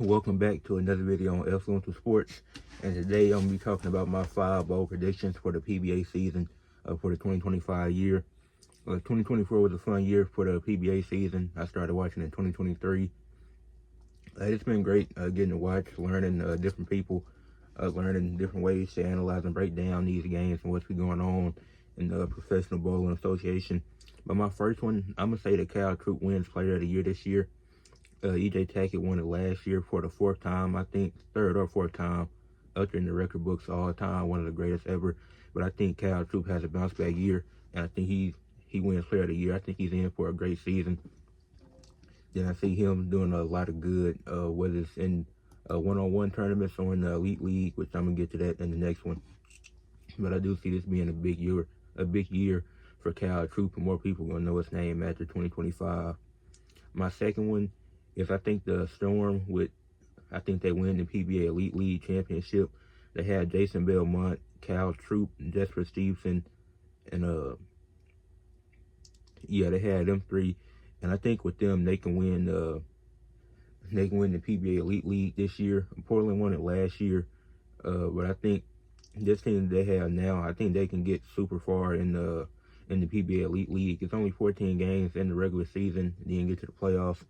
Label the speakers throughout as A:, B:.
A: Welcome back to another video on Influential Sports, and today I'm going to be talking about my 5 bowl predictions for the PBA season for the 2025 year. 2024 was a fun year for the PBA season. I started watching in 2023. It's been great getting to watch, learning different people, learning different ways to analyze and break down these games and what's been going on in the Professional Bowling Association. But my first one, I'm going to say that Cal Troop wins Player of the Year this year. EJ Tackett won it last year for the 4th time, I think, 3rd or 4th time, up in the record books all time, one of the greatest ever. But I think Cal Troop has a bounce back year, and I think he wins Player of the Year. I think he's in for a great season. Then I see him doing a lot of good, whether it's in one-on-one tournaments or in the Elite League, which I'm gonna get to that in the next one. But I do see this being a big year for Cal Troop, and more people gonna know his name after 2025. My second one is I think the Storm I think they win the PBA Elite League Championship. They had Jason Belmont, Cal Troop, Jesper Stevenson, and they had them 3. And I think with them they can win the PBA Elite League this year. Portland won it last year, but I think this team they have now, I think they can get super far in the PBA Elite League. It's only 14 games in the regular season, then get to the playoffs.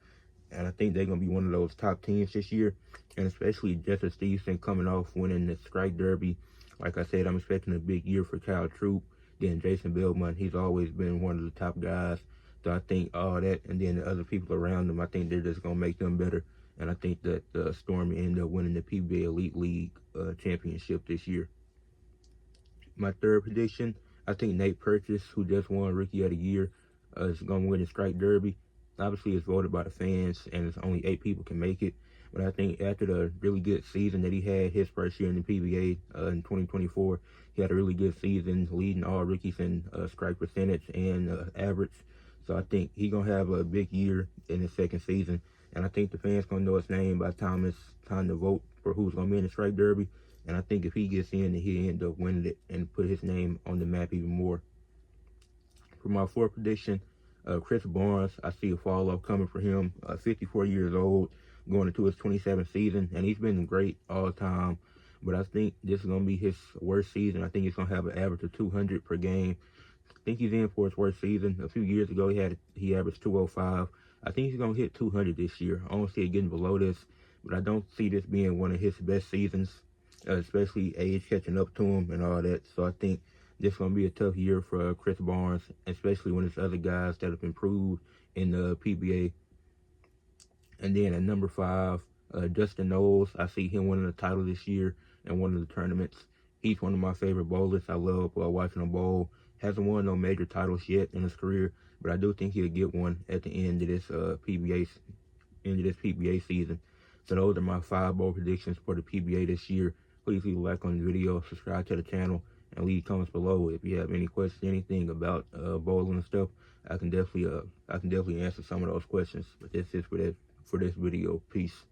A: And I think they're going to be one of those top teams this year. And especially Jesper Stevenson coming off winning the Strike Derby. Like I said, I'm expecting a big year for Cal Troop. Then Jason Belmont, he's always been one of the top guys. So I think all that, and then the other people around them, I think they're just going to make them better. And I think that the Storm will end up winning the PBA Elite League championship this year. My third prediction, I think Nate Purchase, who just won Rookie of the Year, is going to win the Strike Derby. Obviously, it's voted by the fans, and it's only 8 people can make it. But I think after the really good season that he had his first year in the PBA in 2024, he had a really good season, leading all rookies in strike percentage and average. So I think he's going to have a big year in his second season. And I think the fans going to know his name by the time it's time to vote for who's going to be in the Strike Derby. And I think if he gets in, then he'll end up winning it and put his name on the map even more. For my fourth prediction, Chris Barnes, I see a fall off coming for him. 54 years old, going into his 27th season, and he's been great all the time. But I think this is going to be his worst season. I think he's going to have an average of 200 per game. I think he's in for his worst season. A few years ago, he averaged 205. I think he's going to hit 200 this year. I don't see it getting below this, but I don't see this being one of his best seasons, especially age catching up to him and all that. So I think this is going to be a tough year for Chris Barnes, especially when there's other guys that have improved in the PBA. And then at number 5, Justin Knowles. I see him winning the title this year in one of the tournaments. He's one of my favorite bowlers. I love watching him bowl. Hasn't won no major titles yet in his career, but I do think he'll get one at the end of this PBA season. So those are my 5 bowl predictions for the PBA this year. Please leave a like on the video, subscribe to the channel, and leave comments below if you have any questions, anything about bowling and stuff. I can definitely answer some of those questions. But that's it for this video. Peace.